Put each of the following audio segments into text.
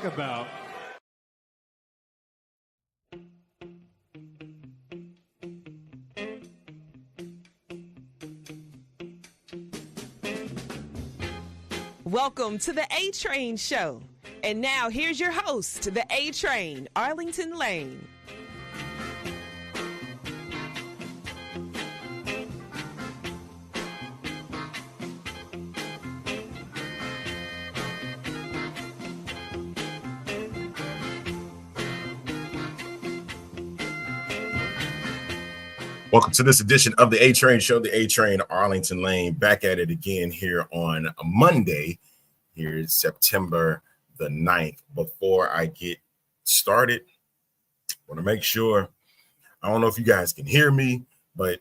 about. Welcome to the A-Train Show. And now here's your host, the A-Train, Arlington Lane. Welcome to this edition of the A-Train Show, the A-Train Arlington Lane, back at it again here on Monday. Here is September the 9th. Before I get started, I want to make sure, I don't know if you guys can hear me, but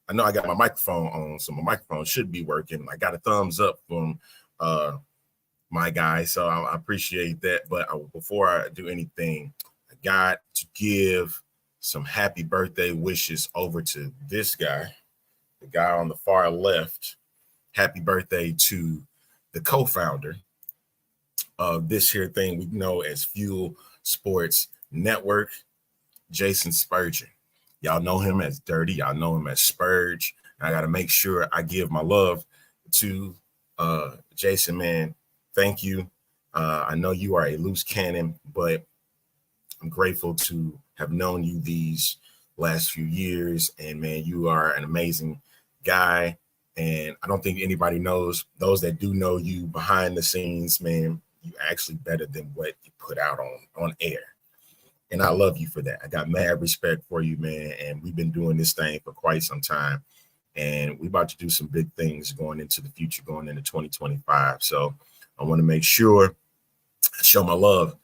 I know I got my microphone on, so my microphone should be working. I got a thumbs up from my guy, so I appreciate that. But before I do anything, I got to give some happy birthday wishes over to this guy, the guy on the far left. Happy birthday to the co-founder of this here thing we know as Fuel Sports Network, Jason Spurgeon. Y'all know him as Dirty. Y'all know him as Spurge. I got to make sure I give my love to Jason, man. Thank you. I know you are a loose cannon, but I'm grateful to have known you these last few years. And man, you are an amazing guy. And I don't think anybody knows, those that do know you behind the scenes, man, you actually better than what you put out on air. And I love you for that. I got mad respect for you, man. And we've been doing this thing for quite some time. And we're about to do some big things going into the future, going into 2025. So I want to make sure I show my love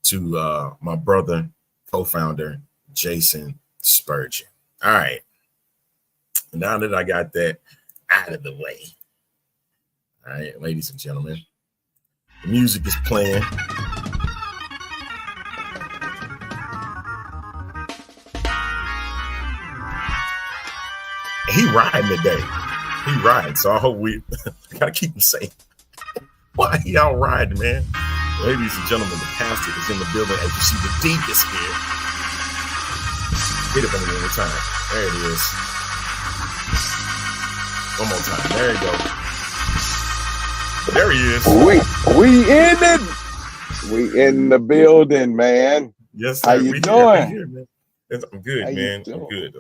to my brother, co-founder, Jason Spurgeon. All right. Now that I got that out of the way, all right, ladies and gentlemen, the music is playing. He riding today. He riding, so I hope we gotta keep him safe. Why he out riding, man? Ladies and gentlemen, the pastor is in the building. As you see, the deep is here. Hit it one more time. There it is. One more time. There you go. There he is. We in it. We in the building, man. Yes, sir. How you doing? Here, man. I'm good, How man. you I'm good.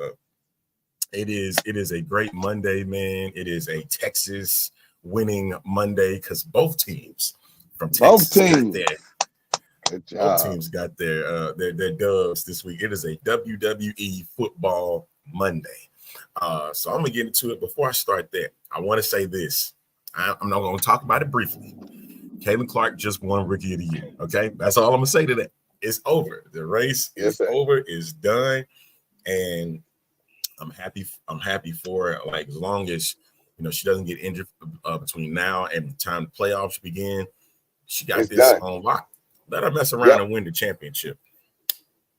It is a great Monday, man. It is a Texas winning Monday because both teams from Texas got Good job. both teams got their dubs this week. It is a WWE football Monday. So I'm gonna get into it. Before I start that, I want to say this. I'm not gonna talk about it briefly. Caitlin Clark just won Rookie of the Year. Okay, that's all I'm gonna say to that. It's over. The race is over. It's done, and I'm happy for her. Like, as long as she doesn't get injured between now and the time the playoffs begin, she got this on lock. Let her mess around and win the championship.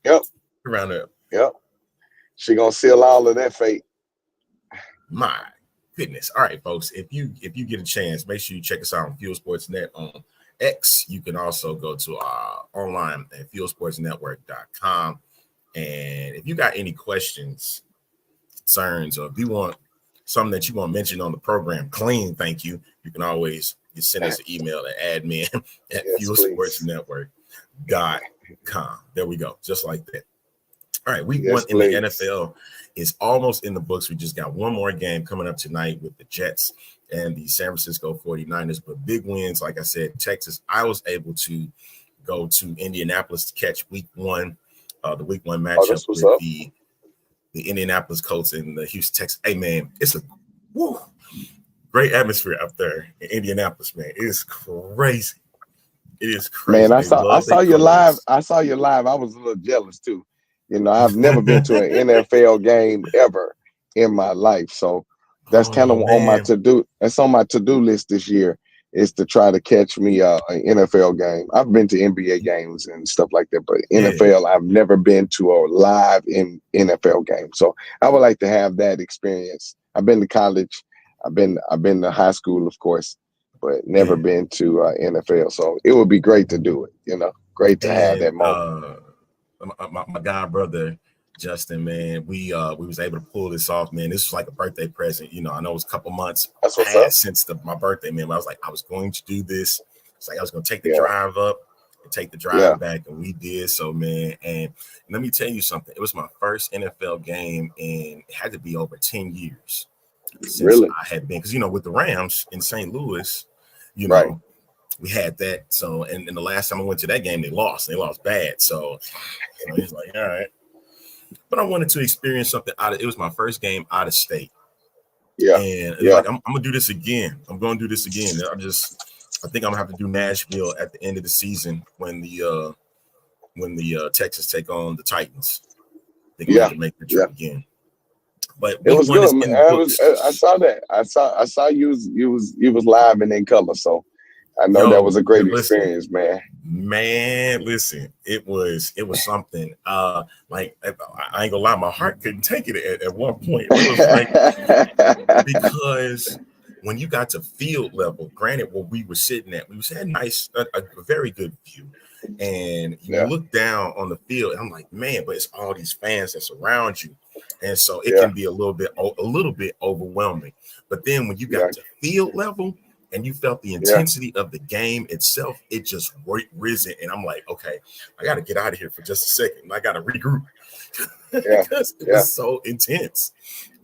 Yep. Around there. Yep. She gonna seal all of that fate. My goodness. All right, folks. If you get a chance, make sure you check us out on Fuel Sports Net on X. You can also go to online at fuelsportsnetwork.com. And if you got any questions, concerns, or if you want something that you want mentioned on the program, clean, thank you. You can always send us an email at admin at fuelsportsnetwork.com. There we go. Just like that. All right. Week one in the NFL is almost in the books. We just got one more game coming up tonight with the Jets and the San Francisco 49ers. But big wins, like I said, Texas. I was able to go to Indianapolis to catch week one, the week one matchup with the Indianapolis Colts and the Houston Texans. Hey, man, it's a great atmosphere up there in Indianapolis, man. It is crazy. It is crazy. Man, I saw you live. I saw you live. I was a little jealous too. I've never been to an NFL game ever in my life. So that's kind of on my to-do. That's on my to-do list this year, is to try to catch me an NFL game. I've been to NBA games and stuff like that, but NFL, I've never been to a live NFL game. So I would like to have that experience. I've been to college. I've been to high school, of course, but never been to NFL. So it would be great to do it. Great to have that moment. My god brother Justin, man, we was able to pull this off, man. This was like a birthday present. I know it was a couple months since my birthday, man. But I was like, I was going to do this. It's like I was going to take the drive up and take the drive back, and we did so, man. And let me tell you something. It was my first NFL game, and it had to be over 10 years since I had been, because with the Rams in St. Louis, we had that. So, and the last time I went to that game, they lost. They lost bad. So, he's like, all right. But I wanted to experience something it was my first game out of state. Yeah. And it's like, I'm gonna do this again. I'm gonna do this again. I think I'm gonna have to do Nashville at the end of the season when the Texans take on the Titans. I think I'm gonna have to make the trip again. But it was good, man. I saw that. I saw you was live and in color. So I know that was a great experience, man. Man, listen, it was something. Like, I ain't gonna lie, my heart couldn't take it at one point. It was like, because when you got to field level, granted, where we were sitting at, we had a very good view, and you look down on the field, and I'm like, man, but it's all these fans that surround you, and so it can be a little bit overwhelming. But then when you got to field level, and you felt the intensity of the game itself, it just risen. And I'm like, okay, I got to get out of here for just a second. I got to regroup because it was so intense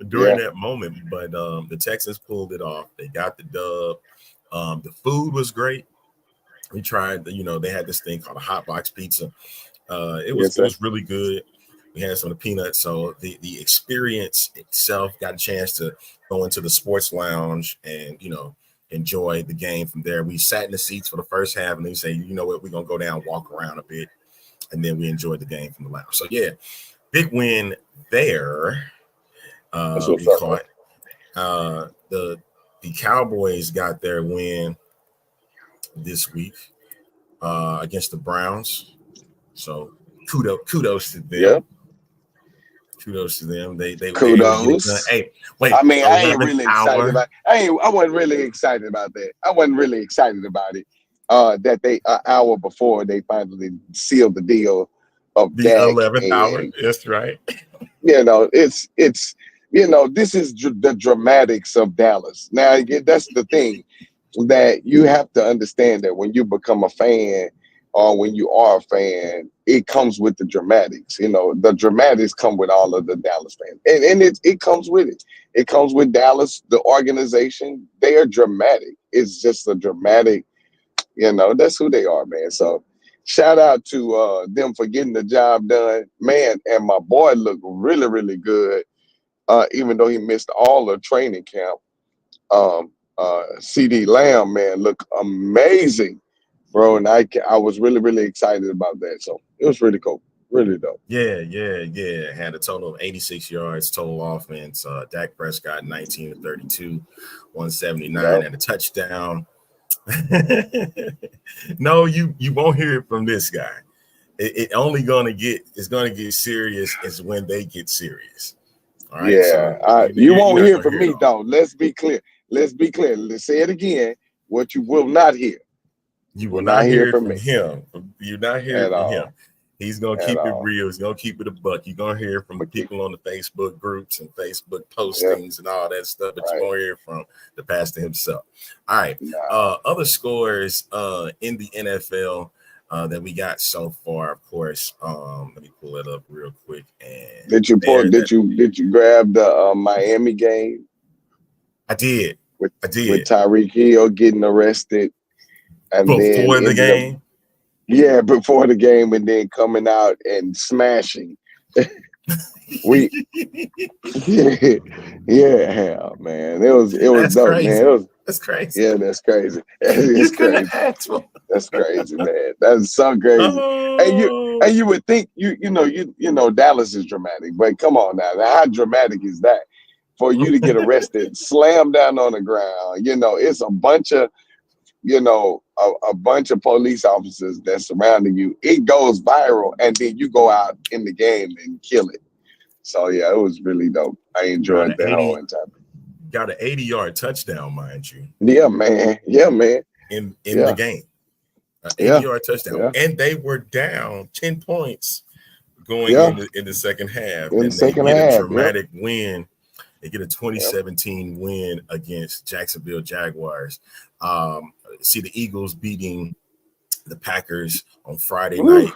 during that moment. But the Texans pulled it off. They got the dub. The food was great. We tried, they had this thing called a hot box pizza. It was really good. We had some of the peanuts. So the experience itself, got a chance to go into the sports lounge and, enjoy the game from there. We sat in the seats for the first half, and then we say, you know what, we're gonna go down, walk around a bit, and then we enjoyed the game from the lounge. So big win there. We caught the Cowboys got their win this week against the Browns. So kudos to them. Yeah. Kudos to them. They kudos. Hey, wait. I mean, I ain't really excited about. I wasn't really excited about that. I wasn't really excited about it. That they an hour before they finally sealed the deal of the 11th hour. That's right. It's this is the dramatics of Dallas. Now that's the thing that you have to understand, that when you become a fan, or when you are a fan, it comes with the dramatics. The dramatics come with all of the Dallas fans. And it comes with it. It comes with Dallas, the organization. They are dramatic. It's just a dramatic, that's who they are, man. So shout out to them for getting the job done, man. And my boy looked really, really good, even though he missed all the training camp. CD Lamb, man, looked amazing, bro. And I was really, really excited about that. So it was really cool. Really dope. Yeah. Had a total of 86 yards total offense. Dak Prescott, 19 to 32, 179 and a touchdown. No, you won't hear it from this guy. It's gonna get serious is when they get serious. All right. Yeah. So, you won't hear from me though. Let's be clear. Let's say it again. What you will not hear. You will not hear from him. You're not hearing from him. He's going to keep it real. He's going to keep it a buck. You're going to hear from the people on the Facebook groups and Facebook postings and all that stuff, but you won't hear from the pastor himself. All right. Other scores in the NFL that we got so far, of course. Let me pull it up real quick. And did you grab the Miami game? I did. With Tyreek Hill getting arrested. And before the game? Before the game, and then coming out and smashing. Man. It was dope, crazy. Man. That's crazy. Yeah, that's crazy. It's crazy. That's crazy, man. That's so crazy. Oh. And you would think you know Dallas is dramatic, but come on now. How dramatic is that? For you to get arrested, slam down on the ground, it's a bunch of a bunch of police officers that's surrounding you. It goes viral, and then you go out in the game and kill it. So, it was really dope. I enjoyed that whole entire thing. got an 80-yard touchdown, mind you. Yeah, man. Yeah, man. In the game. An 80-yard touchdown. Yeah. And they were down 10 points going in the second half. In and the second they get half, a dramatic win. They get a 2017 win against Jacksonville Jaguars. See the Eagles beating the Packers on Friday night.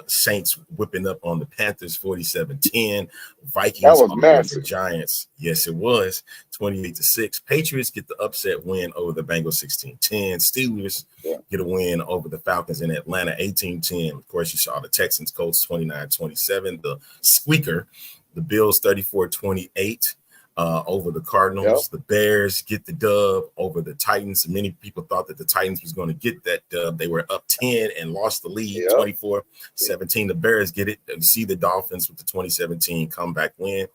Saints whipping up on the Panthers 47-10. Vikings over the Giants. Yes, it was 28-6. Patriots get the upset win over the Bengals 16-10. Steelers get a win over the Falcons in Atlanta 18-10. Of course, you saw the Texans Colts 29-27. The squeaker, the Bills 34-28. Over the Cardinals. The Bears get the dub over the Titans. Many people thought that the Titans was going to get that dub. They were up 10 and lost the lead 24-17. The Bears get it. You see the Dolphins with the 2017 comeback win.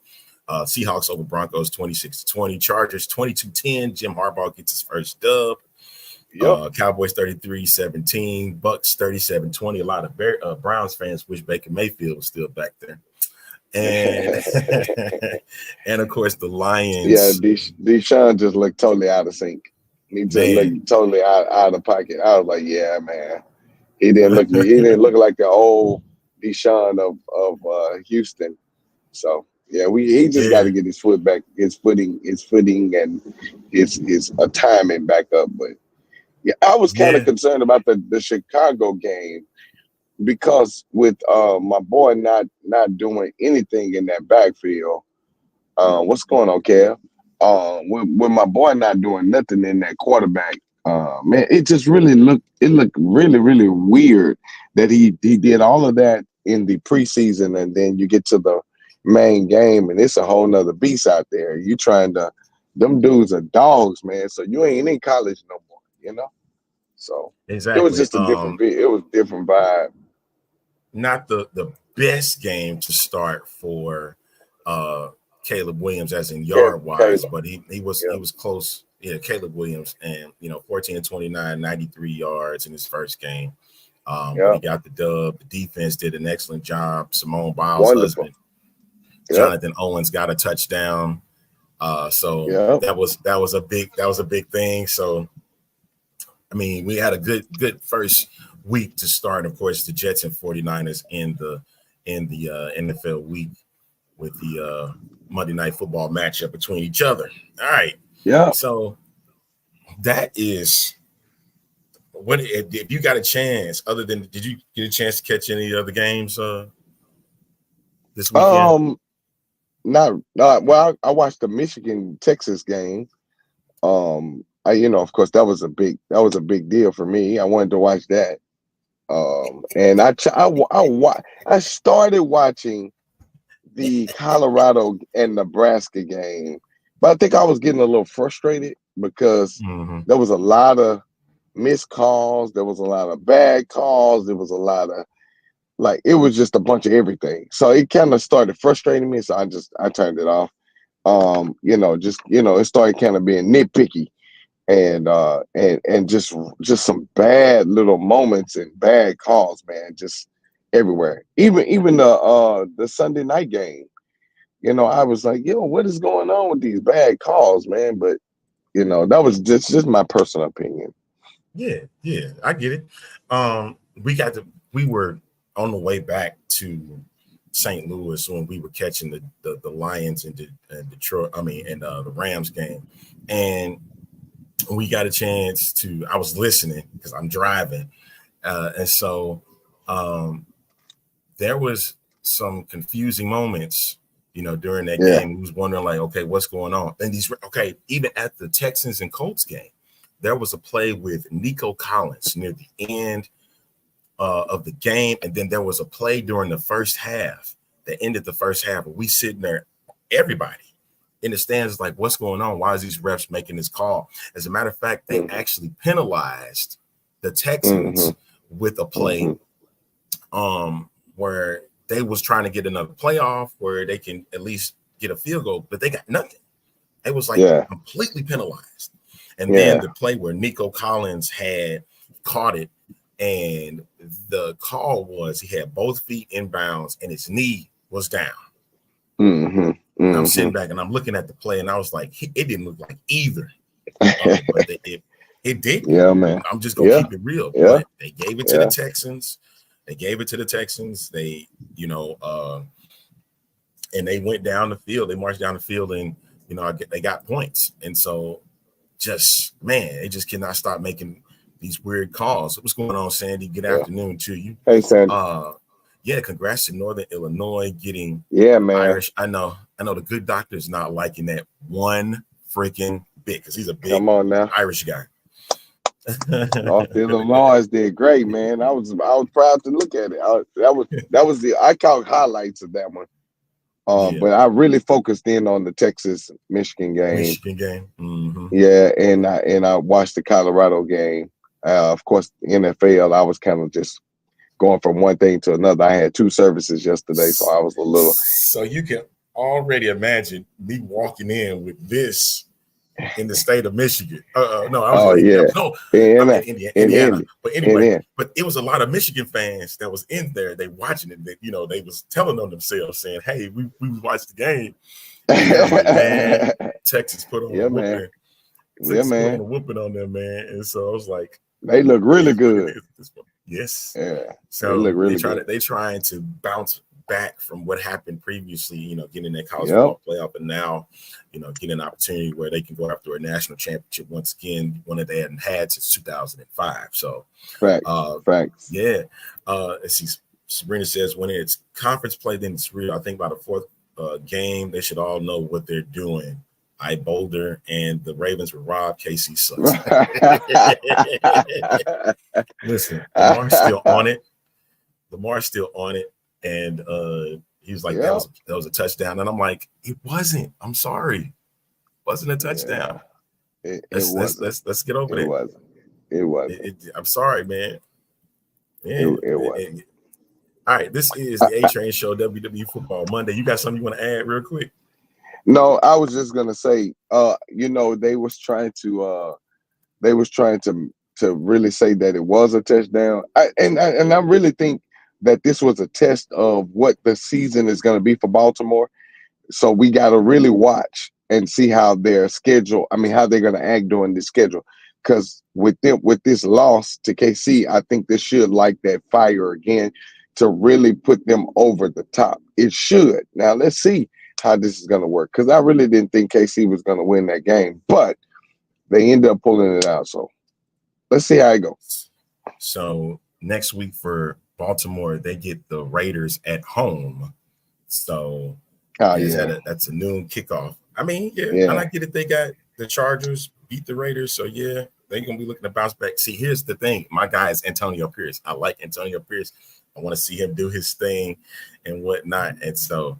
Seahawks over Broncos 26-20. Chargers 22-10. Jim Harbaugh gets his first dub. Cowboys 33-17. Bucks 37-20. A lot of Browns fans wish Baker Mayfield was still back there. And and of course the Lions. Yeah, Deshaun just looked totally out of sync. He just looked totally out of pocket. I was like, yeah, man. He didn't look like the old Deshaun of Houston. So yeah, he just got to get his footing, and his timing back up. But yeah, I was kind of concerned about the Chicago game. Because with my boy not doing anything in that backfield, what's going on, Kev? With my boy not doing nothing in that quarterback, man, it just looked really, really weird that he did all of that in the preseason, and then you get to the main game, and it's a whole nother beast out there. You them dudes are dogs, man. So you ain't in college no more, you know. So exactly, it was just a different. It was different vibe. Not the best game to start for Caleb Williams as in yard wise, but he was close. Yeah, Caleb Williams, and 14-29, 93 yards in his first game. He got the dub. The defense did an excellent job. Simone Biles' husband, Jonathan Owens, got a touchdown. That was a big thing. So I mean, we had a good first week to start. Of course, the Jets and 49ers in the NFL week with the Monday Night Football matchup between each other. All right. Yeah. So that is what if you got a chance, other than did you get a chance to catch any other games this weekend? Well, I watched the Michigan-Texas game. Of course, that was a big deal for me. I wanted to watch that. And I started watching the Colorado and Nebraska game, but I think I was getting a little frustrated because there was a lot of missed calls, there was a lot of bad calls, there was a lot of it was just a bunch of everything. So it kind of started frustrating me. So I turned it off. It started kind of being nitpicky. And just some bad little moments and bad calls, man, just everywhere. Even the Sunday night game, I was like, what is going on with these bad calls, man? But that was just my personal opinion. Yeah, I get it. We were on the way back to St. Louis when we were catching the Lions and Detroit. The Rams game, and we got a chance I was listening because I'm driving. And so there was some confusing moments, during that game. We was wondering okay, what's going on? And even at the Texans and Colts game, there was a play with Nico Collins near the end of the game. And then there was a play during the first half that ended the first half. And we sitting there, everybody in the stands like, what's going on? Why is these refs making this call? As a matter of fact, they actually penalized the Texans with a play where they was trying to get another playoff where they can at least get a field goal, but they got nothing. It was completely penalized. And then the play where Nico Collins had caught it, and the call was he had both feet in bounds and his knee was down. And I'm sitting back and I'm looking at the play, and I was like, it didn't look like either. But it did. Yeah, man. I'm just gonna keep it real. Yeah. But they gave it to the Texans. They, and they went down the field. They marched down the field, and they got points. And so, they just cannot stop making these weird calls. What's going on, Sandy? Good afternoon to you. Hey, Sandy. Congrats to Northern Illinois getting man. Irish. I know the good doctor is not liking that one freaking bit because he's a big Irish guy. North Illinois did great, man. I was proud to look at it. I caught highlights of that one. But I really focused in on the Texas-Michigan game. Mm-hmm. Yeah, and I watched the Colorado game. Of course, the NFL, I was kind of just going from one thing to another. I had 2 services yesterday, so I was a little. So you can already imagine me walking in with this in the state of Michigan. Indiana. But anyway, but it was a lot of Michigan fans that was in there. They watching it. They was telling on themselves, saying, "Hey, we watched the game." Man, Texas put on a whooping. Put on a whooping on them, man. And so I was like, they look really good. Yes. Yeah. So they look really good. They trying to bounce back from what happened previously, getting that college football playoff, and now, getting an opportunity where they can go after a national championship once again, one that they hadn't had since 2005. So, facts. Yeah. Let's see. Sabrina says when it's conference play, then it's real. I think by the 4th game, they should all know what they're doing. I Boulder and the Ravens were robbed. KC sucks. Listen, Lamar's still on it. And he was like, that was a touchdown. And I'm like, it wasn't. I'm sorry. It wasn't a touchdown. Let's get over it. It wasn't. I'm sorry, man. It wasn't. All right, this is the A-Train Show, WWE Football Monday. You got something you want to add real quick? No, I was just gonna say, they was trying to really say that it was a touchdown. I really think that this was a test of what the season is going to be for Baltimore. So we got to really watch and see how their schedule. How they're going to act during this schedule. Because with this loss to KC, I think they should light that fire again to really put them over the top. It should. Now let's see how this is going to work, because I really didn't think KC was going to win that game, but they ended up pulling it out. So let's see how it goes. So next week for Baltimore, they get the Raiders at home. So that's a noon kickoff. And I get it. They got the Chargers beat the Raiders, so they're gonna be looking to bounce back. See, here's the thing. My guy is Antonio Pierce. I like Antonio Pierce. I want to see him do his thing and whatnot. And so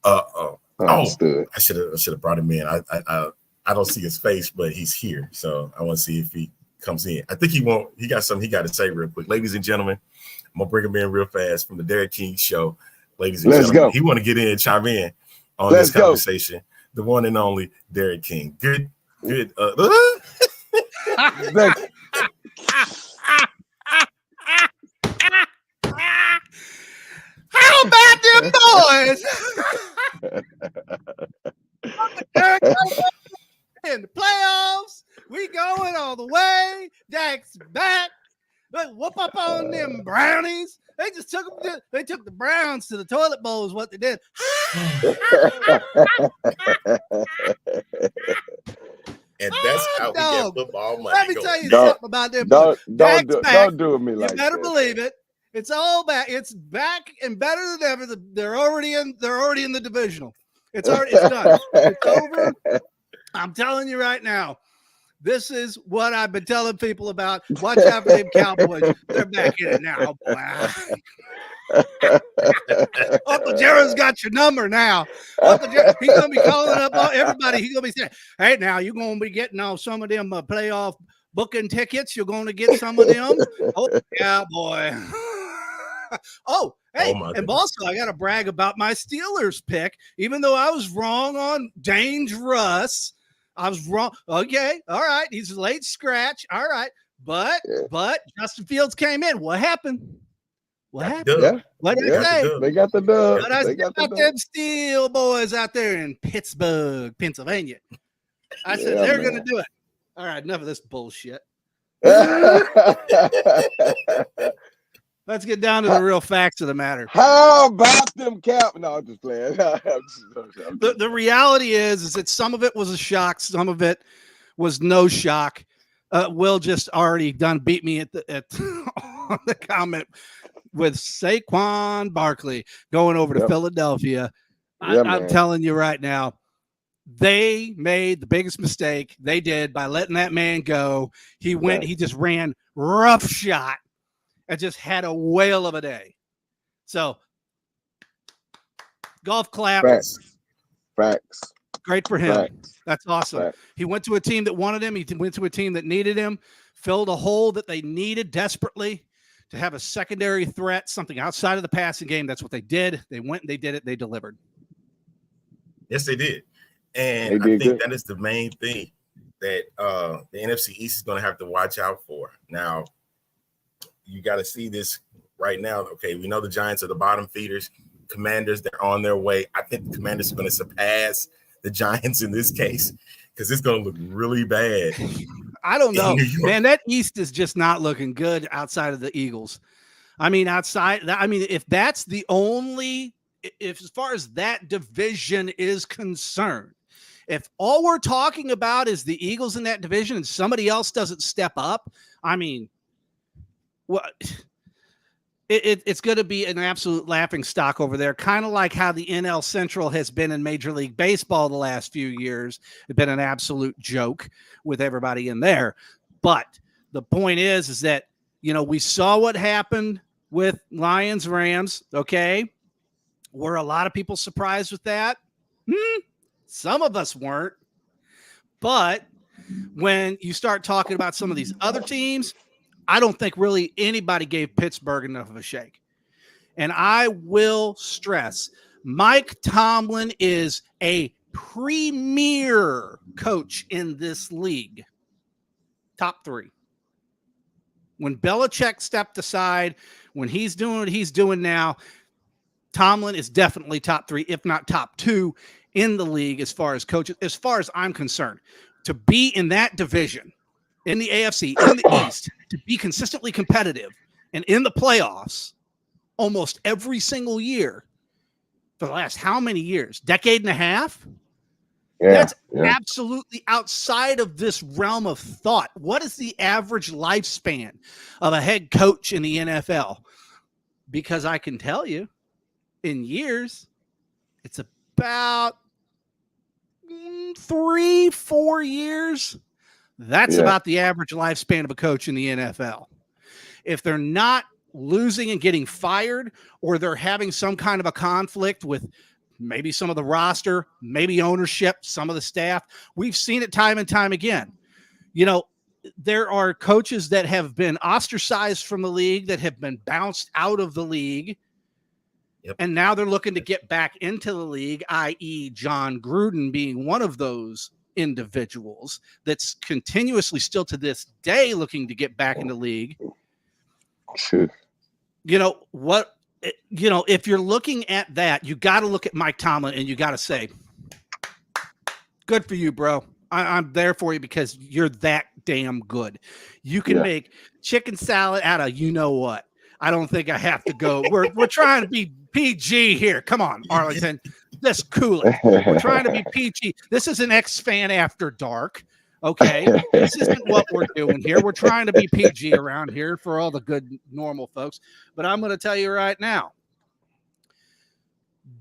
I should have brought him in. I don't see his face, but he's here. So I want to see if he comes in. I think he won't. He got something he got to say real quick. Ladies and gentlemen, I'm gonna bring him in real fast from the Derek King Show. Ladies and gentlemen, go. He want to get in, chime in on this conversation. The one and only Derek King. Good. How about them boys? In the playoffs, we going all the way. Dak's back. But whoop up on them Brownies. They just took them. They took the Browns to the toilet bowl is what they did. And that's how we get football money. Let me tell you something about them. Don't do it me like that. You better believe it. It's all back. It's back and better than ever. They're already in the divisional. It's done. It's over. I'm telling you right now. This is what I've been telling people about. Watch out for them Cowboys. They're back in it now, boy. Uncle Jared's got your number now. Uncle Jared, he's going to be calling up everybody. He's going to be saying, hey, now you're going to be getting some of them playoff booking tickets. You're going to get some of them. Oh, yeah, boy. And also, I got to brag about my Steelers pick. Even though I was wrong on Dangerous, I was wrong. Okay, all right. He's a late scratch. All right, but Justin Fields came in. What happened? What Got happened? the dub. Yeah. What did Yeah. I say? They got the dub. What I They said got the about dub. them Steel boys out there in Pittsburgh, Pennsylvania. I said Yeah, they're man. going to do it. All right, enough of this bullshit. Let's get down to the real facts of the matter. How about them cap? No, I'm just playing. The reality is that some of it was a shock, some of it was no shock. Will just already done beat me at on the comment with Saquon Barkley going over to Philadelphia. I'm telling you right now, they made the biggest mistake they did by letting that man go. He just ran roughshod and just had a whale of a day. So, golf clap. Facts. Great for him. Facts. That's awesome. Facts. He went to a team that wanted him. He went to a team that needed him, filled a hole that they needed desperately to have a secondary threat, something outside of the passing game. That's what they did. They went and they did it. They delivered. Yes, they did. And I think that is the main thing that the NFC East is going to have to watch out for. Now, you got to see this right now. Okay, we know the Giants are the bottom feeders. Commanders, they're on their way. I think the Commanders are going to surpass the Giants in this case because it's going to look really bad. I don't know, man. That East is just not looking good outside of the Eagles. I mean, if that's the only, if as far as that division is concerned, if all we're talking about is the Eagles in that division and somebody else doesn't step up, I mean, what? It's going to be an absolute laughing stock over there, kind of like how the NL Central has been in Major League Baseball the last few years. It's been an absolute joke with everybody in there. But the point is that, you know, we saw what happened with Lions Rams. Okay. Were a lot of people surprised with that? Some of us weren't. But when you start talking about some of these other teams, I don't think really anybody gave Pittsburgh enough of a shake. And I will stress, Mike Tomlin is a premier coach in this league. Top 3. When Belichick stepped aside, when he's doing what he's doing now, Tomlin is definitely top 3, if not top 2 in the league as far as coaches, as far as I'm concerned. To be in that division, in the AFC, in the East, to be consistently competitive and in the playoffs almost every single year for the last how many years? Decade and a half? That's absolutely outside of this realm of thought. What is the average lifespan of a head coach in the NFL? Because I can tell you, in years, it's about 3-4 years. That's about the average lifespan of a coach in the NFL. If they're not losing and getting fired, or they're having some kind of a conflict with maybe some of the roster, maybe ownership, some of the staff, we've seen it time and time again. You know, there are coaches that have been ostracized from the league, that have been bounced out of the league. And now they're looking to get back into the league, i.e. John Gruden being one of those individuals that's continuously still to this day looking to get back in the league. Sure. You know what? You know, if you're looking at that, you got to look at Mike Tomlin and you got to say, good for you, bro. I'm there for you because you're that damn good. You can make chicken salad out of you know what. I don't think I have to go. We're trying to be PG here. Come on, Arlington. Let's cool it. We're trying to be PG. This is an X-Fan After Dark. Okay. This isn't what we're doing here. We're trying to be PG around here for all the good, normal folks. But I'm going to tell you right now,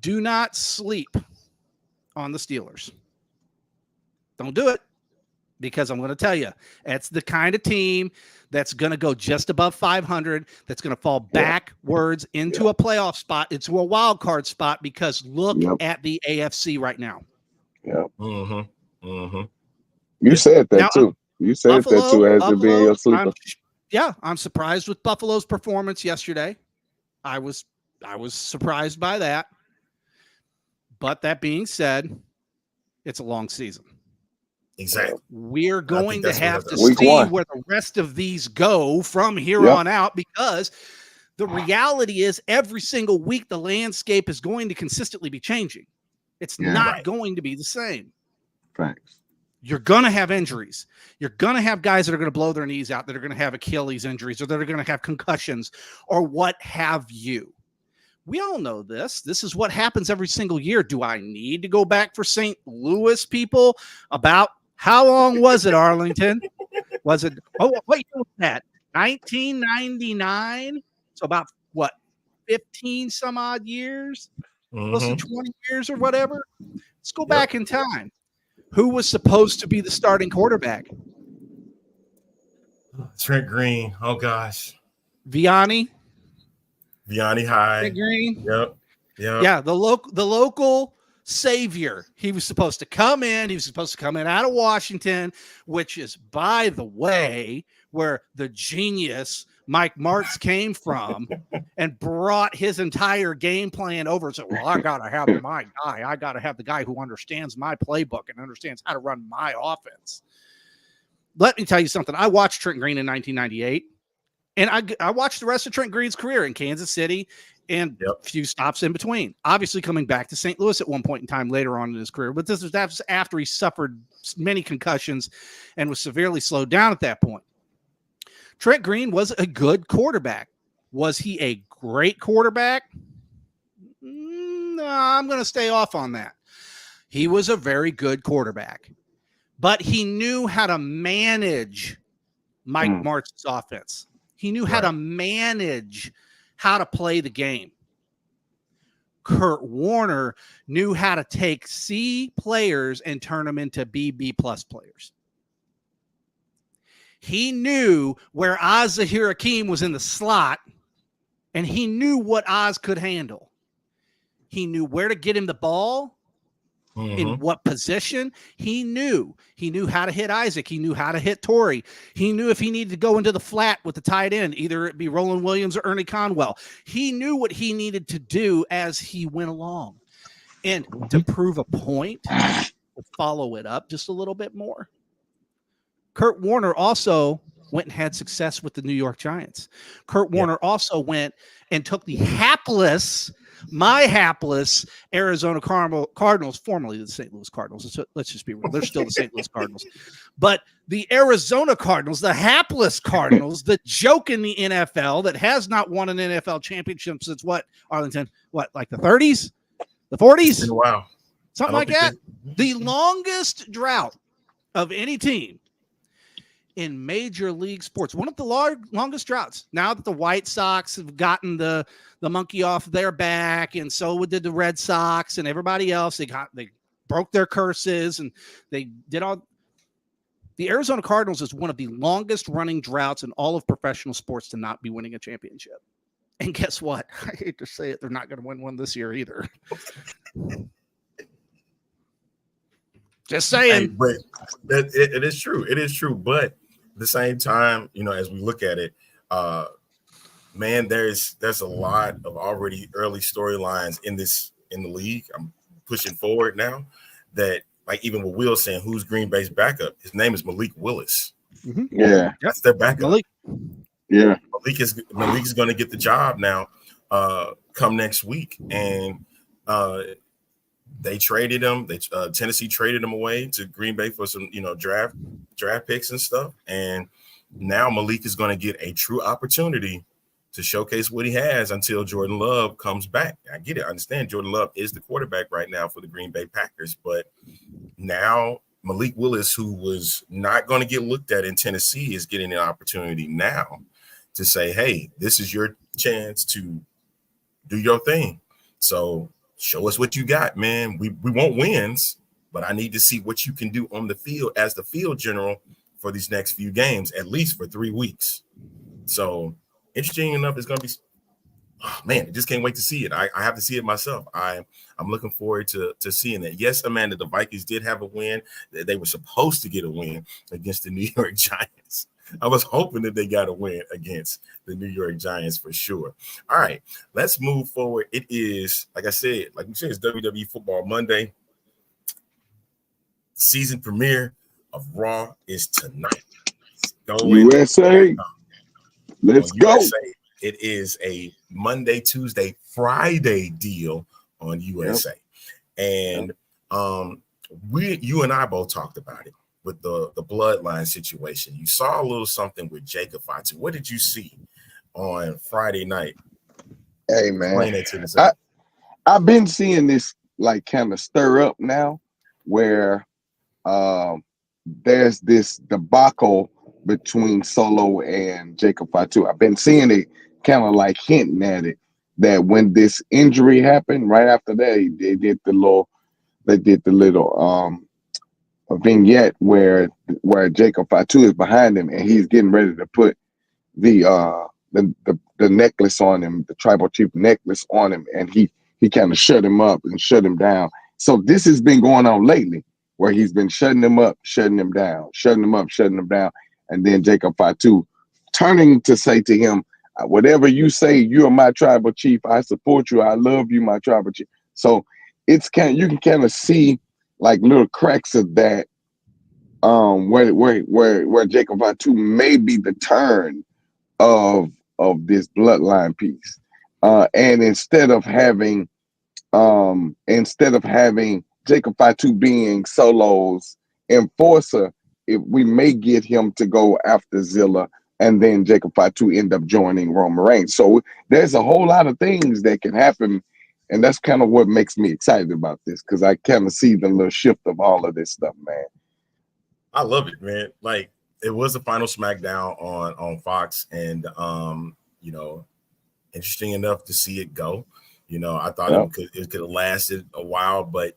do not sleep on the Steelers. Don't do it, because I'm going to tell you, it's the kind of team that's going to go just above 500, that's going to fall backwards into a playoff spot, into a wild card spot, because look at the AFC right now. You said that now, too. You said Buffalo, that too as Buffalo, being your sleeper. I'm surprised with Buffalo's performance yesterday. I was surprised by that. But that being said, it's a long season. Exactly. We're going to have to see where the rest of these go from here on out, because The reality is every single week, the landscape is going to consistently be changing. It's not going to be the same. Facts. You're going to have injuries. You're going to have guys that are going to blow their knees out, that are going to have Achilles injuries, or that are going to have concussions, or what have you. We all know this. This is what happens every single year. Do I need to go back for St. Louis, people? About how long was it, Arlington? Was it, what year was that? 1999? So about, what, 15 some odd years? Close to 20 years or whatever? Let's go back in time. Who was supposed to be the starting quarterback? Trent Green. Oh, gosh. Vianney High. Green. Yep. Yeah, the local savior. He was supposed to come in. He was supposed to come in out of Washington, which is, by the way, where the genius Mike Martz came from, and brought his entire game plan over. So, well, I got to have my guy. I got to have the guy who understands my playbook and understands how to run my offense. Let me tell you something. I watched Trent Green in 1998, and I watched the rest of Trent Green's career in Kansas City and a few stops in between. Obviously coming back to St. Louis at one point in time later on in his career, but this was after he suffered many concussions and was severely slowed down at that point. Trent Green was a good quarterback. Was he a great quarterback? No, I'm going to stay off on that. He was a very good quarterback, but he knew how to manage Mike Martz's offense. He knew how to manage how to play the game. Kurt Warner knew how to take C players and turn them into B+ players. He knew where Oz Zahir Hakeem was in the slot, and he knew what Oz could handle. He knew where to get him the ball, in what position. He knew how to hit Isaac. He knew how to hit Torrey. He knew if he needed to go into the flat with the tight end, either it be Roland Williams or Ernie Conwell. He knew what he needed to do as he went along. And to prove a point, to follow it up just a little bit more, Kurt Warner also went and had success with the New York Giants. Kurt Warner also went and took the hapless Arizona Cardinals, formerly the St. Louis Cardinals. Let's just be real. They're still the St. Louis Cardinals. But the Arizona Cardinals, the hapless Cardinals, the joke in the NFL that has not won an NFL championship since Arlington? Like the 30s? The 40s? It's been a while. Something like that. The longest drought of any team in major league sports, one of the longest droughts. Now that the White Sox have gotten the monkey off their back, and so did the Red Sox and everybody else, they broke their curses and they did all. The Arizona Cardinals is one of the longest running droughts in all of professional sports to not be winning a championship. And guess what? I hate to say it, they're not going to win one this year either. Just saying. Hey, but it is true. It is true. But at the same time, as we look at it, man, there's a lot of already early storylines in the league. I'm pushing forward now that, like, even with Will saying who's Green Bay's backup, his name is Malik Willis. Yeah, that's their backup. Malik. Yeah, Malik is going to get the job now come next week, and they traded him. Tennessee traded him away to Green Bay for some, draft picks and stuff. And now Malik is going to get a true opportunity to showcase what he has until Jordan Love comes back. I get it. I understand Jordan Love is the quarterback right now for the Green Bay Packers, but now Malik Willis, who was not going to get looked at in Tennessee, is getting an opportunity now to say, hey, this is your chance to do your thing. So show us what you got, man. We want wins, but I need to see what you can do on the field as the field general for these next few games, at least for 3 weeks. So interesting enough, it's going to be, man, I just can't wait to see it. I have to see it myself. I'm looking forward to seeing it. Yes, Amanda, the Vikings did have a win. They were supposed to get a win against the New York Giants. I was hoping that they got a win against the New York Giants for sure. All right, let's move forward. It is, like we said, it's WWE Football Monday. Season premiere of Raw is tonight. USA. Let's go. USA. It is a Monday, Tuesday, Friday deal on USA. And you and I both talked about it with the bloodline situation. You saw a little something with Jacob Fatu. What did you see on Friday night? Hey man, I've been seeing this like kind of stir up now, where there's this debacle between Solo and Jacob Fatu. I've been seeing it kind of like hinting at it, that when this injury happened, right after that, they did the little vignette where Jacob Fatu is behind him and he's getting ready to put the necklace on him, the tribal chief necklace on him, and he kind of shut him up and shut him down. So this has been going on lately, where he's been shutting him up, shutting him down, shutting him up, shutting him down, and then Jacob Fatu turning to say to him, whatever you say, you're my tribal chief. I support you. I love you, my tribal chief. So it's you can kind of see like little cracks of that, where Jacob Fatu may be the turn of this bloodline piece. And instead of having Jacob Fatu being Solo's enforcer, if we may get him to go after Zilla, and then Jacob Fatu end up joining Roman Reigns. So there's a whole lot of things that can happen, and that's kind of what makes me excited about this, because I kind of see the little shift of all of this stuff, man. I love it, man. Like, it was the final SmackDown on Fox, and interesting enough to see it go. I thought it could have lasted a while, but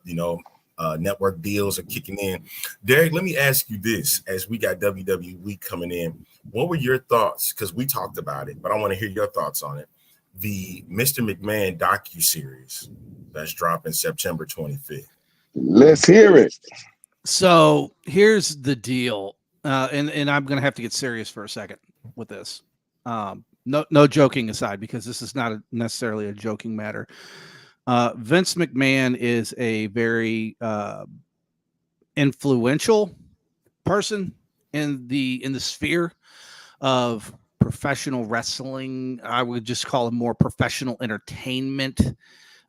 network deals are kicking in. Derek, let me ask you this: as we got WWE coming in, what were your thoughts? Because we talked about it, but I want to hear your thoughts on it. The Mr. McMahon docuseries that's dropping September 25th. Let's hear it. So here's the deal, and I'm going to have to get serious for a second with this. No joking aside, because this is not necessarily a joking matter. Vince McMahon is a very influential person in the sphere of professional wrestling. I would just call it more professional entertainment,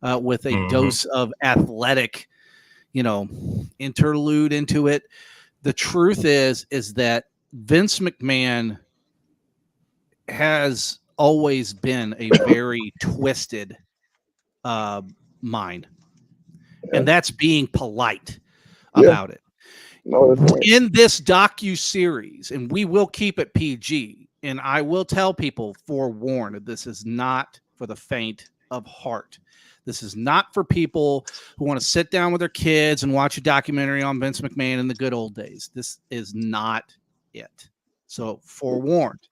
with a dose of athletic, interlude into it. The truth is that Vince McMahon has always been a very twisted mind, and that's being polite about it. No, in this docu-series, and we will keep it PG, and I will tell people, forewarned, this is not for the faint of heart. This is not for people who want to sit down with their kids and watch a documentary on Vince McMahon in the good old days. This is not it. So forewarned,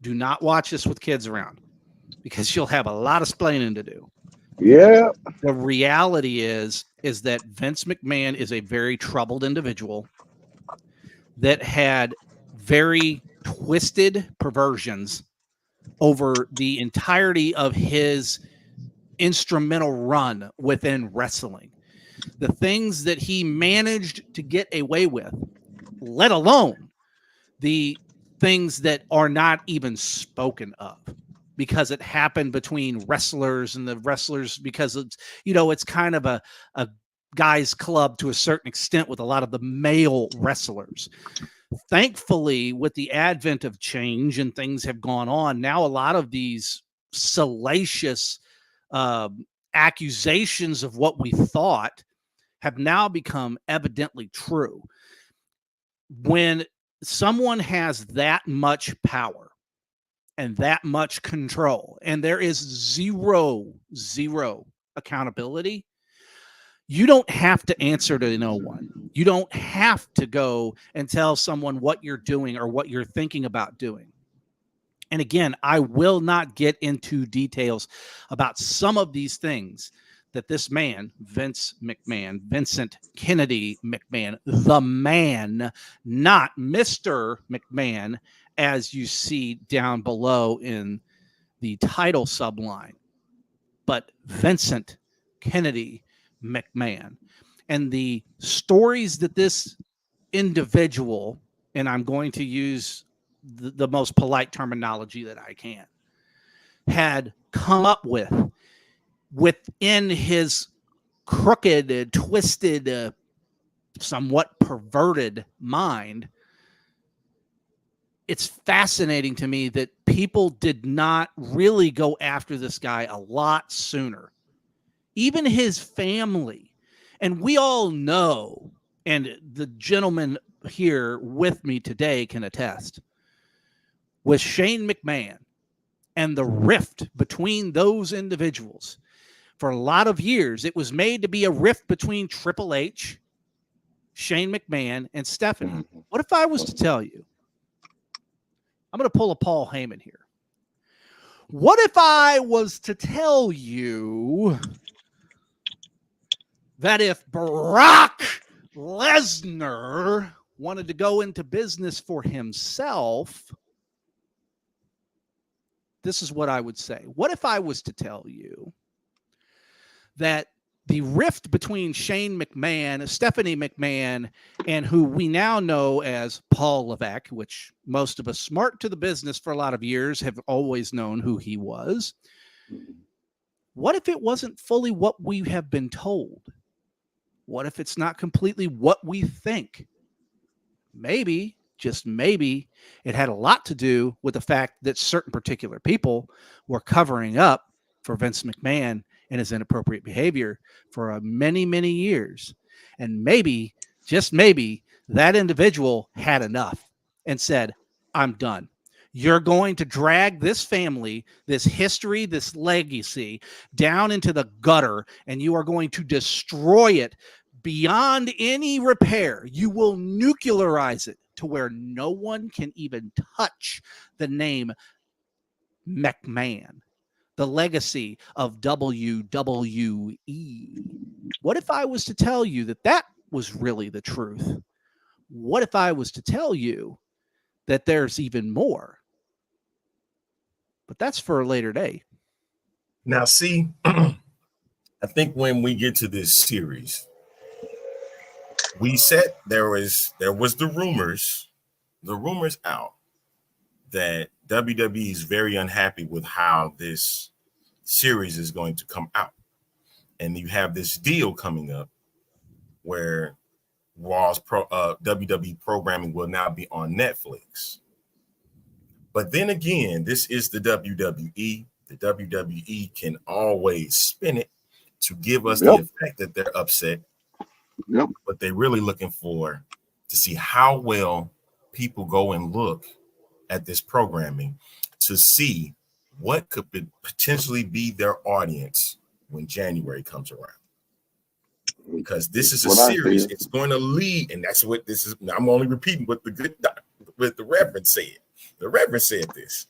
do not watch this with kids around, because you'll have a lot of splaining to do. Yeah. The reality is that Vince McMahon is a very troubled individual that had very twisted perversions over the entirety of his instrumental run within wrestling. The things that he managed to get away with, let alone the things that are not even spoken of, because it happened between wrestlers, and the wrestlers, because it's kind of a guys club to a certain extent with a lot of the male wrestlers. Thankfully, with the advent of change and things have gone on, now a lot of these salacious accusations of what we thought have now become evidently true. When someone has that much power and that much control, and there is zero accountability, you don't have to answer to no one. You don't have to go and tell someone what you're doing or what you're thinking about doing. And again, I will not get into details about some of these things that this man, Vince McMahon, Vincent Kennedy McMahon, the man, not Mr. McMahon, as you see down below in the title subline, but Vincent Kennedy McMahon, and the stories that this individual, and I'm going to use the most polite terminology that I can, had come up with within his crooked, twisted, somewhat perverted mind. It's fascinating to me that people did not really go after this guy a lot sooner. Even his family. And we all know, and the gentleman here with me today can attest, with Shane McMahon and the rift between those individuals. For a lot of years, it was made to be a rift between Triple H, Shane McMahon, and Stephanie. What if I was to tell you, I'm going to pull a Paul Heyman here. What if I was to tell you that if Brock Lesnar wanted to go into business for himself, this is what I would say. What if I was to tell you that the rift between Shane McMahon, Stephanie McMahon, and who we now know as Paul Levesque, which most of us smart to the business for a lot of years have always known who he was. What if it wasn't fully what we have been told? What if it's not completely what we think? Maybe, just maybe, it had a lot to do with the fact that certain particular people were covering up for Vince McMahon and his inappropriate behavior for many, many years. And maybe, just maybe, that individual had enough and said, I'm done. You're going to drag this family, this history, this legacy down into the gutter, and you are going to destroy it beyond any repair. You will nuclearize it to where no one can even touch the name McMahon, the legacy of WWE. What if I was to tell you that that was really the truth? What if I was to tell you that there's even more? But that's for a later day. Now, see, I think when we get to this series, we said there was the rumors out that WWE is very unhappy with how this series is going to come out. And you have this deal coming up where Raw's WWE programming will now be on Netflix. But then again, this is the WWE. The WWE can always spin it to give us the effect that they're upset. But they're really looking for to see how well people go and look at this programming to see what could potentially be their audience when January comes around. Because this is a series, it's going to lead, and that's what this is. I'm only repeating what the Reverend said. The Reverend said this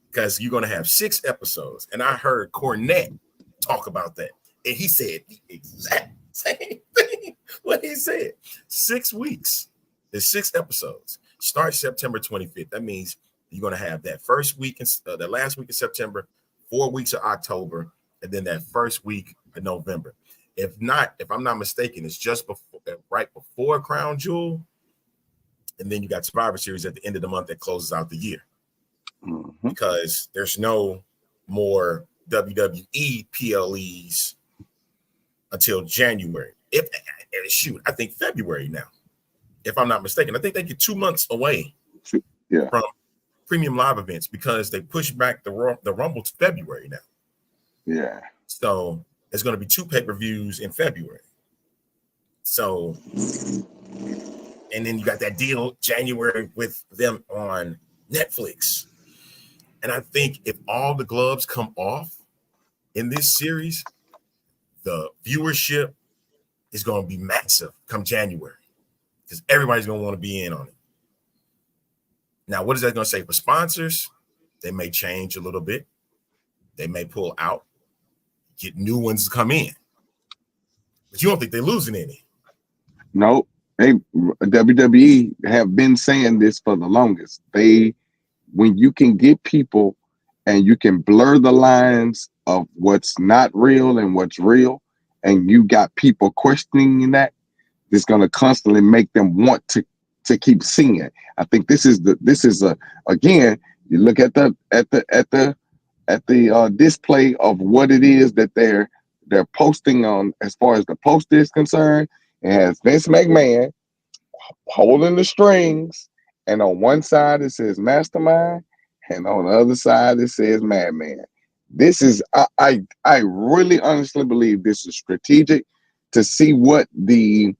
because you're going to have 6 episodes, and I heard Cornette talk about that, and he said the exact same thing. What he said: 6 weeks. There's 6 episodes. Start September 25th. That means you're going to have that first week, the last week of September, 4 weeks of October, and then that first week of November. If I'm not mistaken, it's just right before Crown Jewel, and then you got Survivor Series at the end of the month that closes out the year. Because there's no more WWE PLEs until January. I think February now, if I'm not mistaken. I think they get 2 months away from premium live events because they pushed back the Rumble to February now. Yeah. So there's going to be 2 pay-per-views in February. So, and then you got that deal January with them on Netflix. And I think if all the gloves come off in this series, the viewership is going to be massive come January because everybody's going to want to be in on it. Now, what is that going to say for sponsors? They may change a little bit. They may pull out, get new ones to come in. But you don't think they're losing any? No. WWE have been saying this for the longest. When you can get people and you can blur the lines of what's not real and what's real, and you got people questioning that, it's going to constantly make them want to keep seeing it. I think this is again, you look at the display of what it is that they're posting on as far as the poster is concerned. It has Vince McMahon holding the strings, and on one side it says Mastermind, and on the other side it says Madman. This is I really honestly believe this is strategic to see what the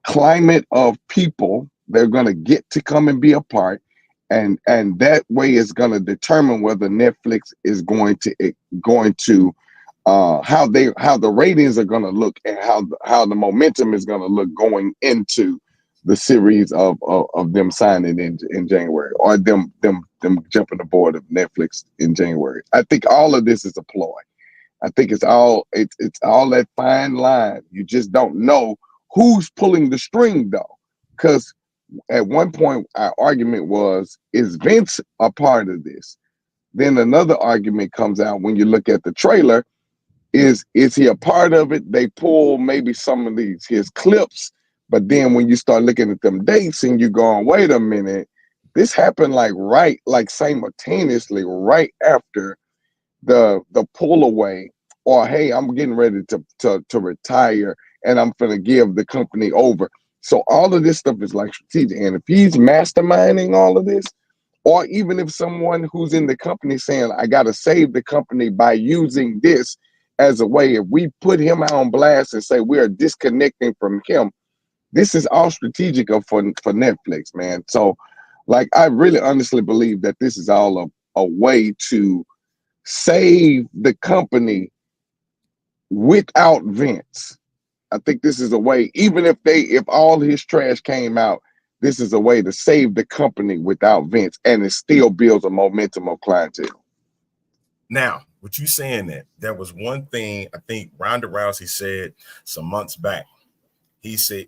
climate of people they're going to get to come and be a part, and that way is going to determine whether Netflix is going to how the ratings are going to look, and how the momentum is going to look going into the series of them signing in January, or them jumping aboard of Netflix in January. I think all of this is a ploy. I think it's all that fine line. You just don't know who's pulling the string, though, because at one point our argument was, is Vince a part of this? Then another argument comes out when you look at the trailer. Is he a part of it? They pull maybe some of his clips, but then when you start looking at them dates and you're going, wait a minute, this happened like simultaneously right after the pull away, or hey, I'm getting ready to retire and I'm gonna give the company over. So all of this stuff is like strategic, and if he's masterminding all of this, or even if someone who's in the company saying, I got to save the company by using this as a way, if we put him on blast and say we are disconnecting from him, this is all strategic for Netflix, man. So, like, I really honestly believe that this is all a way to save the company without Vince. I think this is a way, even if all his trash came out, this is a way to save the company without Vince, and it still builds a momentum of clientele. Now, with you saying that, there was one thing I think Ronda Rousey said some months back. She said,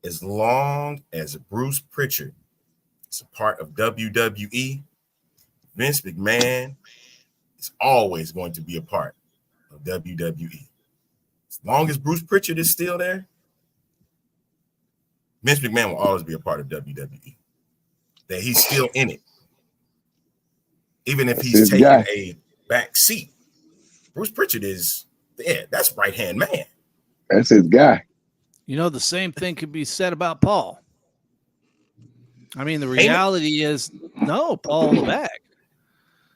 as long as Bruce Pritchard is a part of WWE, Vince McMahon is always going to be a part of WWE. As long as Bruce Pritchard is still there, Vince McMahon will always be a part of WWE. That he's still in it. Even if he's taking a back seat. Bruce Pritchard is that's right-hand man. That's his guy. You know, the same thing could be said about Paul. I mean, the reality is, no, Paul Levesque,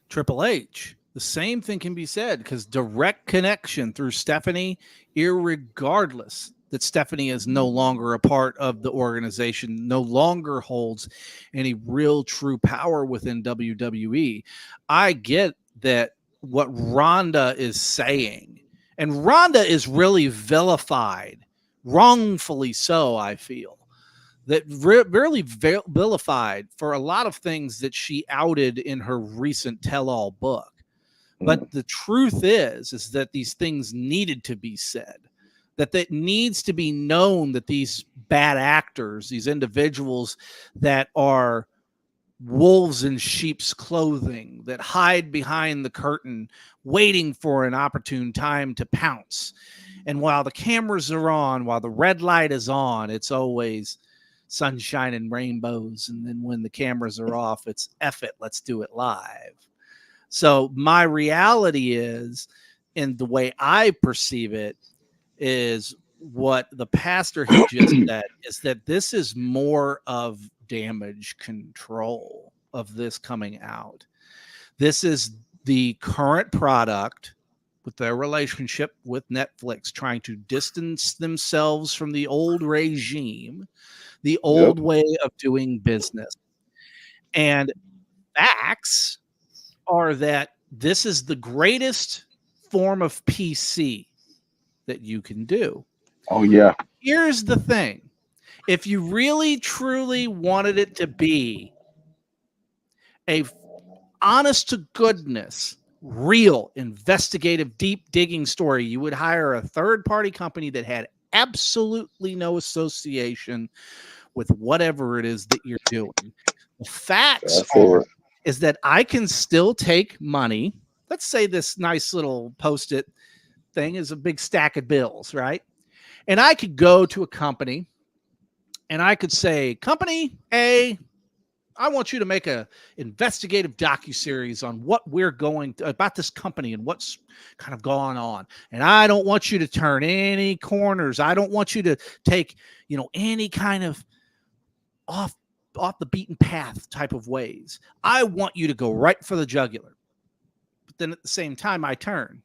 Triple H. The same thing can be said, because direct connection through Stephanie, irregardless that Stephanie is no longer a part of the organization, no longer holds any real true power within WWE. I get that what Ronda is saying, and Ronda is really vilified, wrongfully so, I feel, that really vilified for a lot of things that she outed in her recent tell-all book. But the truth is that these things needed to be said, that needs to be known that these bad actors, these individuals that are wolves in sheep's clothing, that hide behind the curtain, waiting for an opportune time to pounce. And while the cameras are on, while the red light is on, it's always sunshine and rainbows. And then when the cameras are off, it's F it, let's do it live. So my reality is, in the way I perceive it, is what the pastor had just said, is that this is more of damage control of this coming out. This is the current product with their relationship with Netflix trying to distance themselves from the old regime, the old way of doing business. And facts are that this is the greatest form of PC that you can do. Oh, yeah. Here's the thing. If you really, truly wanted it to be a honest to goodness, real, investigative, deep digging story, you would hire a third-party company that had absolutely no association with whatever it is that you're doing. The facts is that I can still take money. Let's say this nice little Post-it thing is a big stack of bills, right? And I could go to a company and I could say, Company A, I want you to make a investigative docuseries on what we're going to, about this company and what's kind of gone on. And I don't want you to turn any corners. I don't want you to take, any kind of off the beaten path type of ways. I want you to go right for the jugular. But then at the same time, I turn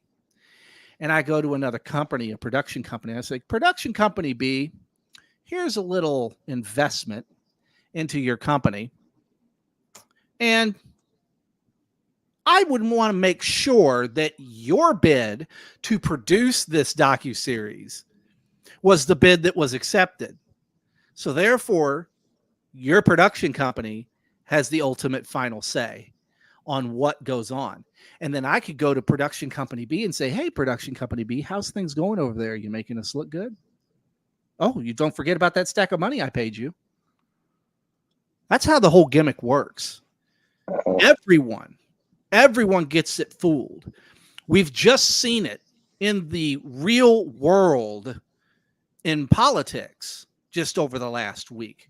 and I go to another company, a production company. I say, production company B, here's a little investment into your company. And I would want to make sure that your bid to produce this docuseries was the bid that was accepted. So therefore, your production company has the ultimate final say on what goes on. And then I could go to production company B and say, hey, production company B, how's things going over there? Are you making us look good? Oh, you don't forget about that stack of money I paid you. That's how the whole gimmick works. Everyone gets it fooled. We've just seen it in the real world in politics just over the last week,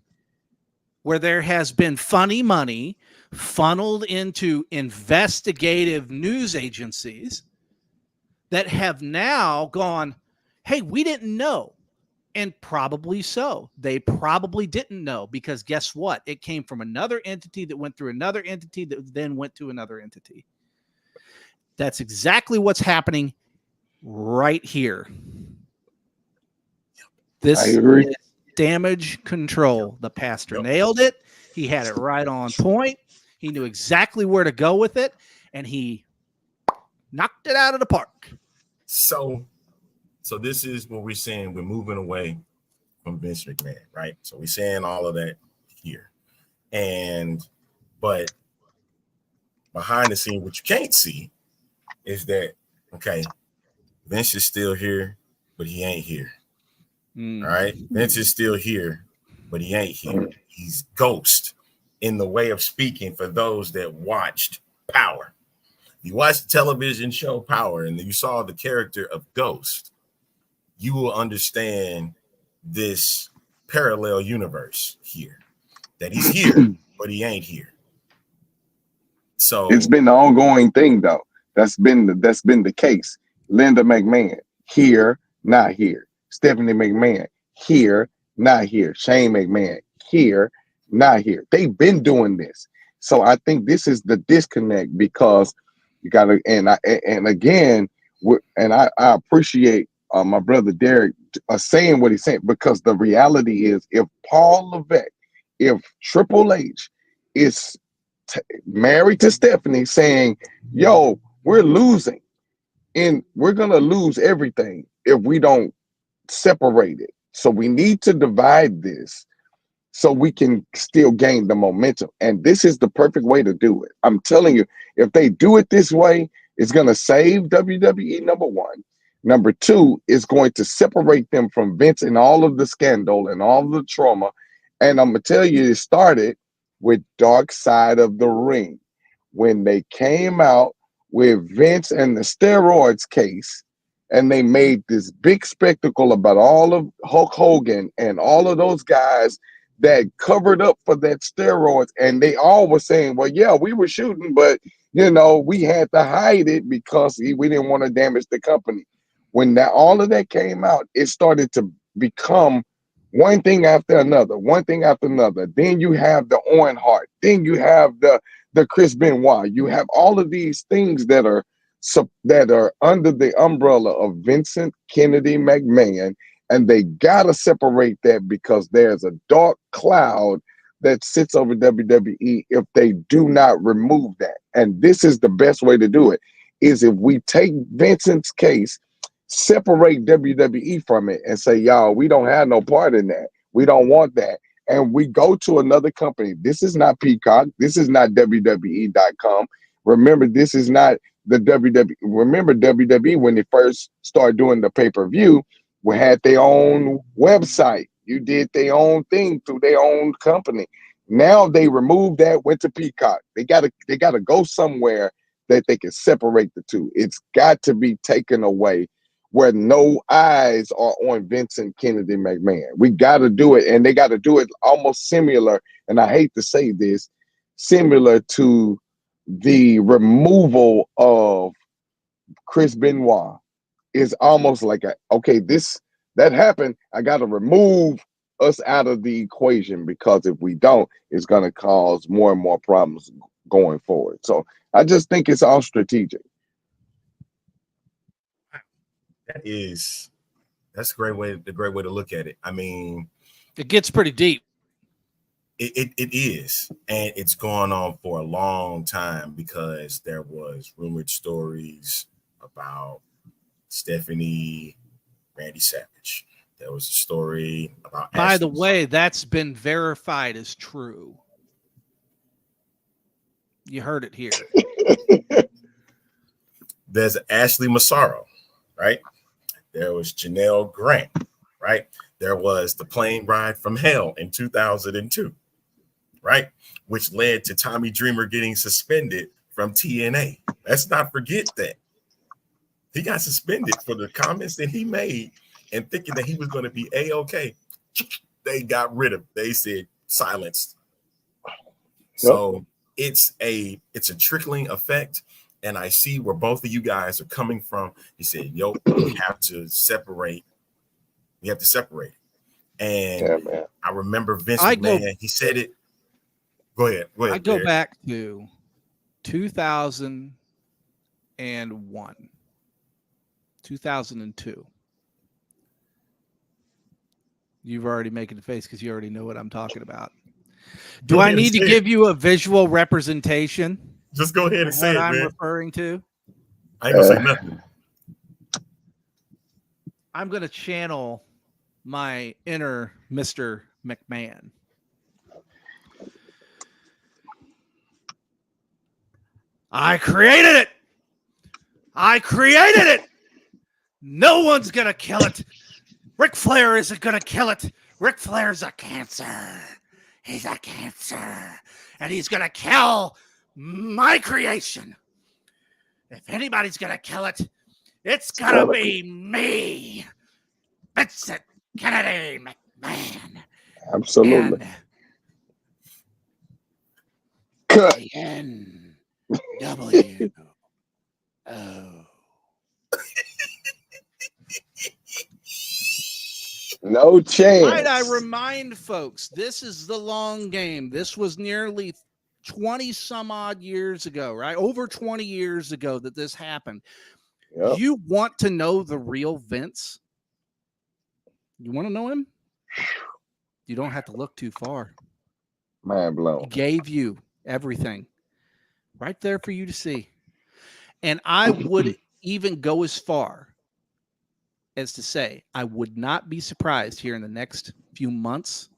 where there has been funny money funneled into investigative news agencies that have now gone, hey, we didn't know. And probably so. They probably didn't know, because guess what? It came from another entity that went through another entity that then went to another entity. That's exactly what's happening right here. This is damage control. The pastor nailed it. He had it right on point. He knew exactly where to go with it, and he knocked it out of the park. So this is what we're saying. We're moving away from Vince McMahon, right? So we're saying all of that here. But behind the scene, what you can't see is that, okay, Vince is still here, but he ain't here. All right? Vince is still here, but he ain't here. He's ghost in the way of speaking for those that watched Power. You watched the television show Power and you saw the character of Ghost. You will understand this parallel universe here, that he's here, but he ain't here. So it's been the ongoing thing, though. That's been the case. Linda McMahon, here, not here. Stephanie McMahon, here, not here. Shane McMahon, here, not here. They've been doing this. So I think this is the disconnect, because you got to, and I appreciate my brother Derek saying what he's saying, because the reality is, if Paul Levesque, if Triple H is married to Stephanie saying, yo, we're losing and we're going to lose everything if we don't separate it. So we need to divide this so we can still gain the momentum. And this is the perfect way to do it. I'm telling you, if they do it this way, it's going to save WWE, number one. Number two, is going to separate them from Vince and all of the scandal and all of the trauma. And I'm going to tell you, it started with Dark Side of the Ring. When they came out with Vince and the steroids case, and they made this big spectacle about all of Hulk Hogan and all of those guys that covered up for that steroids. And they all were saying, well, yeah, we were shooting, but, we had to hide it because we didn't want to damage the company. When all of that came out, it started to become one thing after another, one thing after another. Then you have the Owen Hart. Then you have the Chris Benoit. You have all of these things that are under the umbrella of Vincent Kennedy McMahon, and they gotta separate that, because there's a dark cloud that sits over WWE if they do not remove that. And this is the best way to do it, is if we take Vincent's case, separate WWE from it, and say, y'all, we don't have no part in that. We don't want that. And we go to another company. This is not Peacock. This is not WWE.com. Remember, this is not the WWE. Remember, WWE, when they first started doing the pay-per-view, we had their own website. You did their own thing through their own company. Now they removed that, went to Peacock. They gotta go somewhere that they can separate the two. It's got to be taken away, where no eyes are on Vincent Kennedy McMahon. We got to do it, and they got to do it almost similar. And I hate to say this, similar to the removal of Chris Benoit. Is almost like that happened. I got to remove us out of the equation, because if we don't, it's going to cause more and more problems going forward. So I just think it's all strategic. That's a great way to look at it. I mean, it gets pretty deep. It is, and it's gone on for a long time, because there was rumored stories about Stephanie Randy Savage. There was a story about By Ashley. the way, that's been verified as true. You heard it here. There's Ashley Massaro, right? There was Janelle Grant, right? There was the plane ride from hell in 2002, right? Which led to Tommy Dreamer getting suspended from TNA. Let's not forget that. He got suspended for the comments that he made, and thinking that he was going to be A-okay. They got rid of him. They said silenced. So it's a trickling effect. And I see where both of you guys are coming from. He said, yo, we have to separate. We have to separate it. And I remember Vince McMahon, he said it. Go ahead. I go back to 2001, 2002. You've already making the face because you already know what I'm talking about. Do I need to give you a visual representation? Just go ahead and say it, I'm man. referring to. I ain't gonna say nothing. I'm gonna channel my inner Mr. McMahon. I created it. I created it. No one's gonna kill it. Ric Flair isn't gonna kill it. Ric Flair's a cancer. He's a cancer, and he's gonna kill my creation. If anybody's gonna kill it, it's gonna be me, Vincent Kennedy McMahon. Absolutely. Cut. NWO. No chance. Might I remind folks, this is the long game. This was nearly 20 some odd years ago, right? Over 20 years ago that this happened. Yep. You want to know the real Vince? You want to know him? You don't have to look too far. Mind blown. He gave you everything right there for you to see. And I would even go as far as to say, I would not be surprised here in the next few months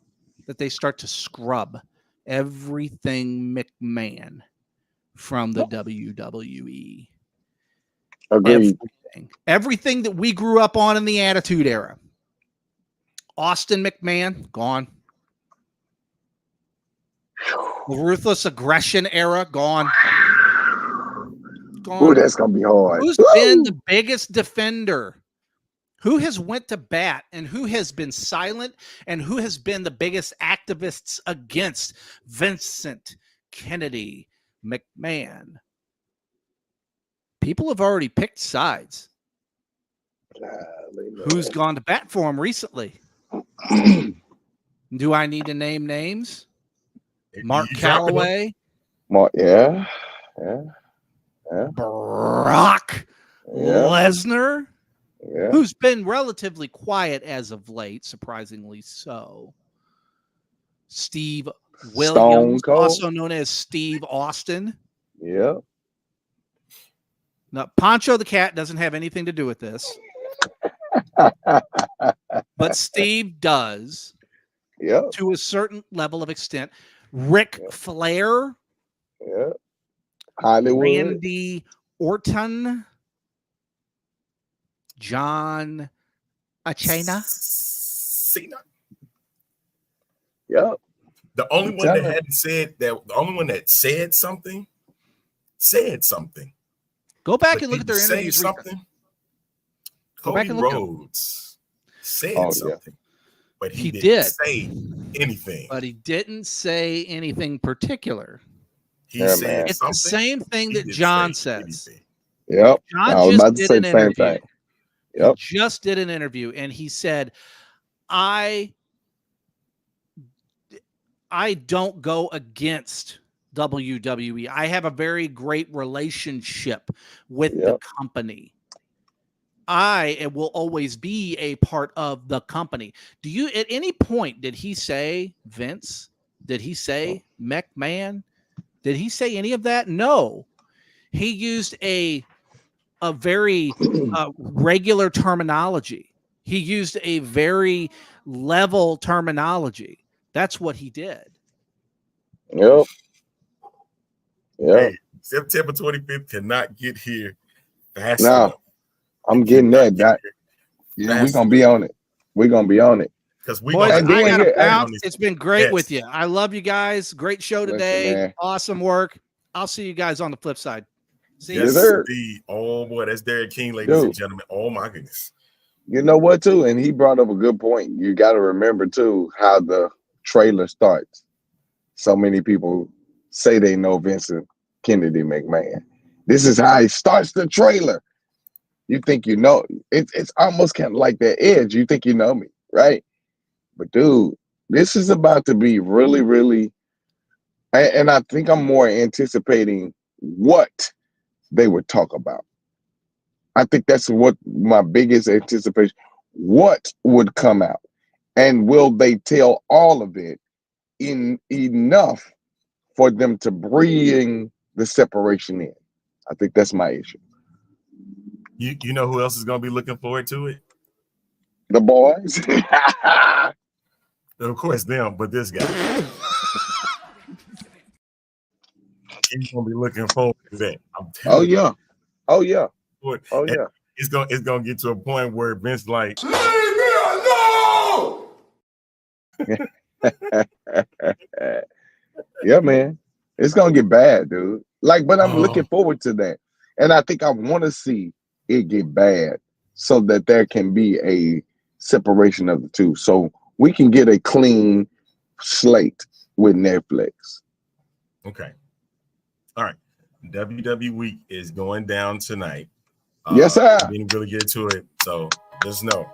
that they start to scrub everything McMahon from the WWE. Agreed. Everything that we grew up on in the Attitude Era. Austin McMahon, gone. The Ruthless Aggression Era, gone. Oh, that's going to be hard. Who's been the biggest defender? Who has went to bat and who has been silent and who has been the biggest activists against Vincent Kennedy McMahon? People have already picked sides. Who's gone to bat for him recently? Do I need to name names? Mark Calloway. Yeah. Brock Lesnar. Yeah. Who's been relatively quiet as of late, surprisingly so. Steve Williams, also known as Steve Austin. Yeah. Now, Poncho the Cat doesn't have anything to do with this. But Steve does. Yeah. To a certain level of extent. Ric Flair. Yeah. Hollywood. Randy Orton. John Cena. Yep. The only one that hadn't said that, the only one that said something. Go back and look at their interviews. Cody Rhodes said something, but he didn't say anything. But he didn't say anything particular. He said it's something. the same thing He that didn't John say says. anything. Yep. John I was just about to did say an the same interview. thing. He Yep. just did an interview, and he said, I don't go against WWE. I have a very great relationship with the company. I will always be a part of the company. Do you, at any point, did he say Vince? Did he say McMahon? Did he say any of that? No. He used a very regular terminology. He used a very level terminology. That's what he did. Yep. Yep. Hey, September 25th cannot get here fast Nah, enough. I'm getting that. Yeah, we're gonna be on it. We're gonna be on it. Because we Boys, I gotta bounce. on It's been great with you. I love you guys. Great show today. Man. Awesome work. I'll see you guys on the flip side. See yes, you. indeed. Oh boy, that's Derek King, ladies and gentlemen. Oh my goodness. You know what, too? And he brought up a good point. You got to remember, too, how the trailer starts. So many people say they know Vincent Kennedy McMahon. This is how he starts the trailer. You think you know. It's almost kind of like that Edge. You think you know me, right? But, dude, this is about to be really, really... And I think I'm more anticipating what they would talk about. I think that's what my biggest anticipation. What would come out, and will they tell all of it in enough for them to bring the separation in? I think that's my issue. You know who else is going to be looking forward to it? The boys. Of course, them, but this guy. He's going to be looking forward to that. I'm telling you. Oh yeah. It's gonna get to a point where Vince like, leave me alone. Yeah, man. It's gonna get bad, dude. But I'm looking forward to that. And I think I want to see it get bad so that there can be a separation of the two. So we can get a clean slate with Netflix. Okay. All right. WWE Week is going down tonight. Yes, sir. We didn't really get to it, so just know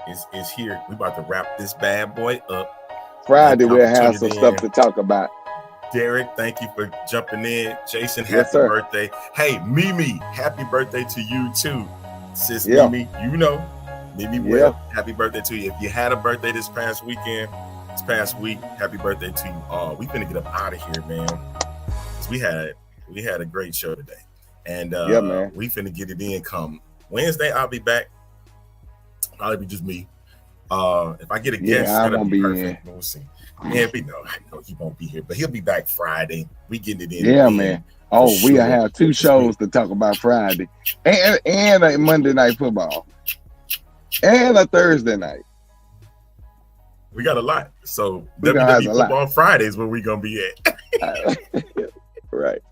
it's here. We about to wrap this bad boy up. Friday we'll have some stuff to talk about. Derek, thank you for jumping in. Jason, happy birthday. Hey, Mimi, happy birthday to you too. Sis Mimi, Mimi, happy birthday to you. If you had a birthday this past week, happy birthday to you all. We finna get up out of here, man. We had a great show today. And man. We finna get it in come Wednesday. I'll be back. Probably be just me. If I get a guest, I that'll won't be be perfect. in. We'll see. Yeah, I know he won't be here, but he'll be back Friday. We getting it in. Yeah, man. Oh, we'll have 2 shows to talk about Friday. And a Monday Night Football. And a Thursday night. We got a lot. So WWE Football Fridays where we gonna be at. Right.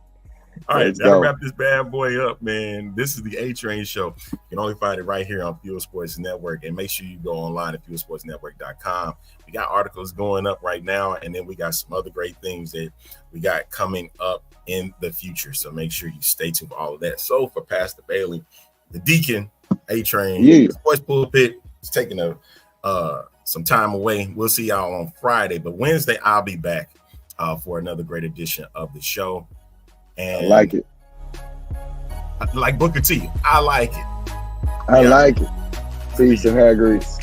All right, that'll wrap this bad boy up, man. This is the A-Train Show. You can only find it right here on Fuel Sports Network. And make sure you go online at fuelsportsnetwork.com. We got articles going up right now, and then we got some other great things that we got coming up in the future. So make sure you stay tuned for all of that. So for Pastor Bailey, the Deacon, A-Train, Sports Pulpit is taking some time away. We'll see y'all on Friday, but Wednesday I'll be back for another great edition of the show. And I like it. Like Booker T. I like it. I like it. Peace and hair grease.